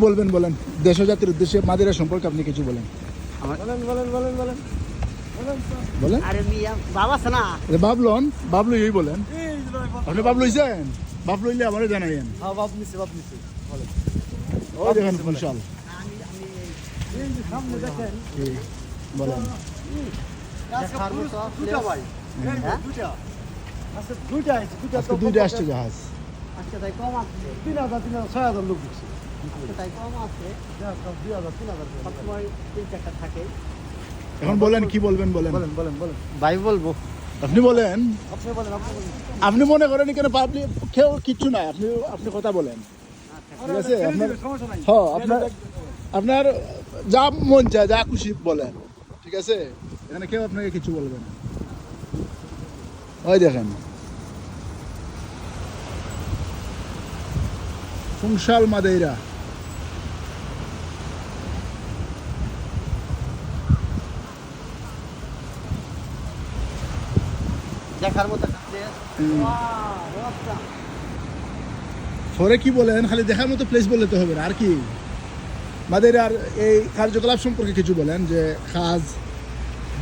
বলবেন বলেন দেশ ও জাতির উদ্দেশ্যে মাদিরা সম্পর্কে আপনি কিছু বলেন। বলেন আরে মিয়া বাবা আছে না বাবলন বাবলু এই বলেন আপনি বাবলু হইছেন বাবলু হইলে আমারে জানাইয়েন। হ্যাঁ বাপ নিছি বলেন ওই দেখেন ফুলশাল এই যে সামনে দেখেন বলেন দেখার মতো দুটা ভাই হ্যাঁ? আচ্ছা দুইটা আছে আজকে দুইটা আসছে জাহাজ। আজকে তাই কম আছে 3000 6000 লোক দিচ্ছে আজকে তাই কম আছে 2000 3000 সবসময় 3-4টা থাকে। এখন বলেন কি বলবেন বলেন বলেন ভাই বলবো আপনি বলেন আপনি বলেন আপনি মনে করেন এখানে পাবলিক কেউ কিচ্ছু নাই আপনি আপনি কথা বলেন ঠিক আছে আপনার সমস্যা নাই হ্যাঁ আপনার আপনার যা মন চায় যা খুশি বলেন ঠিক আছে এখানে কেউ আপনাকে কিছু বলবে না। ওই দেখেন ফুংশাল মাদেইরা দেখার মতো একটা প্লেস পরে কি বলেন খালি দেখার মতো প্লেস বললে তো হবে না আর কি মাদেইরার এই কার্যকলাপ সম্পর্কে কিছু বলেন যে কাজ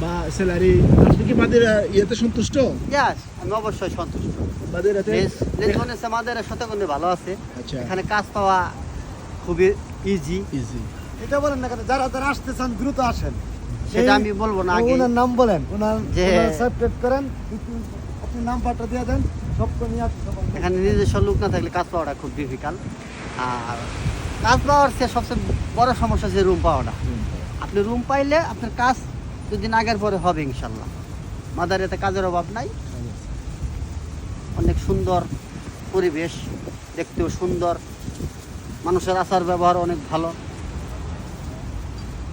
বা স্যালারি আপনি কি মাদেইরা ইয়েতে সন্তুষ্ট ইয়াস আমি অবশ্যই সন্তুষ্ট। মাদেইরাতে লেজবনের সাথে আমাদের শতগুণে ভালো আছে। আচ্ছা এখানে কাজ পাওয়া খুবই ইজি। ইজি এটা বলেন না কেন যারা যারা আসতে চান দ্রুত আসেন সেটা আমি বলবো না আগে। ওনার নাম বলেন ওনার যে- সাবস্ক্রাইব করেন আপনি নাম্বারটা দিয়ে দেন সব করে নিয়ে আসতে এখানে নিজস্ব লোক না থাকলে কাজ পাওয়াটা খুব ডিফিকাল্ট। আর কাজ পাওয়ার চেয়ে সবচেয়ে বড় সমস্যা যে রুম পাওয়াটা। আপনি রুম পাইলে আপনার কাজ দুদিন আগের পরে হবে ইনশাল্লাহ। মাদারিতে কাজের অভাব নাই, অনেক সুন্দর পরিবেশ, দেখতেও সুন্দর, মানুষের আচার ব্যবহার অনেক ভালো।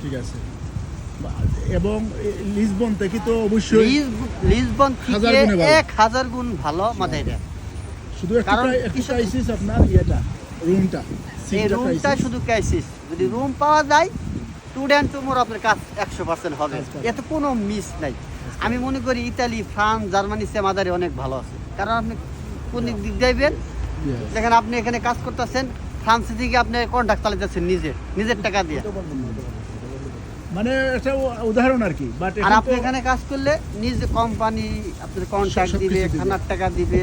ঠিক আছে এবং লিসবন থেকে তো অবশ্যই লিসবন হাজার থেকে গুণে ভালো। 1000 গুণ ভালো মাদারিয়া। শুধু কারণ একটু কিসের- ক্রাইসিস আপনার ইয়েটা রুমটা এই রুমটা শুধু ক্রাইসিস। যদি রুম পাওয়া যায় টুডে অ্যান্ড টুমোর আপনার কাজ 100% হবে, এতে কোনো মিস নাই। আমি মনে করি ইতালি, ফ্রান্স, জার্মানি সে মাদারি অনেক ভালো আছে। কারণ আপনি কোন দিক যাইবেন, দেখেন আপনি এখানে কাজ করতেছেন, ফ্রান্সে থেকে আপনি কন্ট্রাক্ট চালাতেছেন নিজের টাকা দিয়ে। মানে একটা উদাহরণ আর কি বাট আর আপনি এখানে কাজ করলে নিজে কোম্পানি আপনার কন্ট্রাক্ট সবকিছু দিবে, দিবে। খানার টাকা দিবে,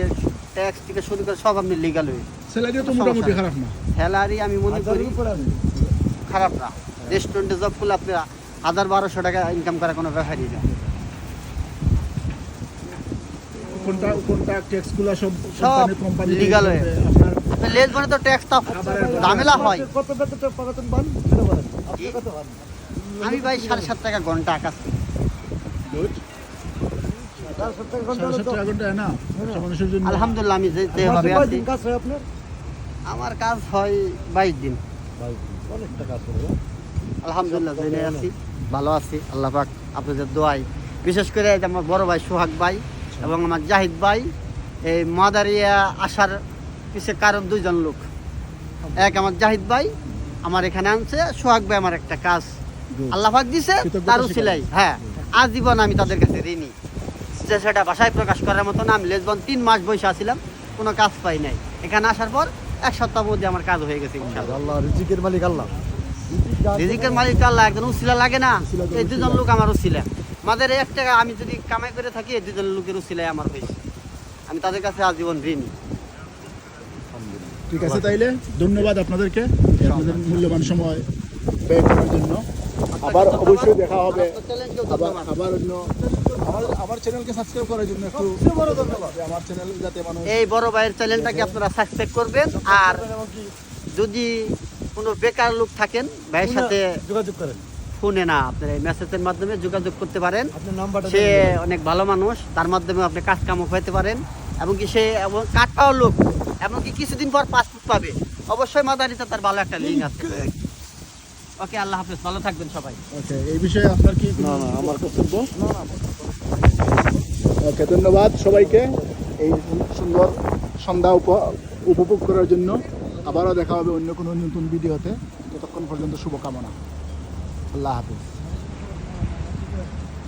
ট্যাক্স থেকে শুরু করে সব আপনি লিগাল হয়ে। স্যালারিও তো সমস্যা মোটামুটি নেই। খারাপ না। স্যালারি আমি মনে করি উপরে আছে খারাপ না। রেস্টুরেন্টে জব করলে আপনি 1000-1200 টাকা ইনকাম করার কোনো ব্যাপারই না। কোনটা ট্যাক্সগুলো সব সব কোম্পানি legal হয়ে। আপনার লেজবনে তো ট্যাক্স ঝামেলা হয়। কত বেতন পাবেন বান সেটা বলেন আপনি কি? কত পান আমি ভাই 7.5 টাকা ঘন্টা কাজ করি। গুড 70 ঘন্টা হলো তো 7.5 ঘন্টা না মানুষের জন্য আলহামদুলিল্লাহ আমি যেভাবে মাসে আছি কয়দিন কাজ হয় আপনার আমার কাজ হয় 22 দিন। অনেকটা কাজ করে আলহামদুলিল্লাহ জেনে আছি, ভালো আছি আল্লাহ পাক আপনাদের দোয়ায়। বিশেষ করে এই যে আমার বড় ভাই সোহাগ ভাই এবং আমার জাহিদ ভাই এই মাদারিয়া আসার পিছে কারণ দুইজন লোক। এক আমার জাহিদ ভাই আমার এখানে আনছে, সোহাগ ভাই আমার একটা কাজ আল্লাহ পাক দিছে কৃতজ্ঞতা তারও স্বীকার। সিলাই। হ্যাঁ, আজীবন আমি তাদের কাছে ঋণী, যে সেটা ভাষায় প্রকাশ করার মতো না। আমি লেজবন 3 মাস বসে আছিলাম, কোনো কাজ পাই নাই। এখানে আসার পর 1 সপ্তাহ মধ্যে আমার কাজ হয়ে গেছে ইনশাআল্লাহ। আল্লাহ রিজিকের মালিক আল্লাহ রিজিকের মালিক আল্লাহ, একজন উসিলা লাগে না? এই দুজন লোক আমার উসিলা। আমাদের 1 টাকা আমি যদি কামাই করে থাকি এই দুজন লোকের উসিলায় আমার হয়েছে। আমি তাদের কাছে আজীবন ঋণী। ঠিক আছে তাইলে ধন্যবাদ আপনাদেরকে আপনাদের মূল্যবান সময় ব্যয় করার জন্য। আবার অবশ্যই দেখা হবে। আপনার চ্যানেলকেও আবার ধন্যবাদ। আবার অন্য আমার চ্যানেলকে সাবস্ক্রাইব করার জন্য একটু বড় ধন্যবাদ আমার চ্যানেল যাতে মানুষ এই বড় ভাইয়ের চ্যানেলটাকে আপনারা সাবস্ক্রাইব করবেন। আর যদি কোনো বেকার লোক থাকেন ভাইয়ের সাথে যোগাযোগ করেন ফোনে না, আপনার এই মেসেজের মাধ্যমে যোগাযোগ করতে পারেন। আপনার নাম্বারটা সে অনেক ভালো মানুষ, তার মাধ্যমে আপনি কাজ কামও হইতে পারেন। এমনকি সে কাঠ পাওয়ার লোক, এমনকি কিছুদিন পর পাসপোর্ট পাবে। অবশ্যই মাদারিতে তার ভালো একটা লিঙ্ক আছে। ওকে, আল্লাহ হাফেজ, ভালো থাকবেন সবাই। ওকে এই বিষয়ে আপনার কি না না আমার বক্তব্য? ওকে ধন্যবাদ সবাইকে এই সুন্দর সন্ধ্যা উপভোগ করার জন্য। আবারও দেখা হবে অন্য কোনো নতুন ভিডিওতে। ততক্ষণ পর্যন্ত শুভকামনা। আল্লাহ হাফেজ।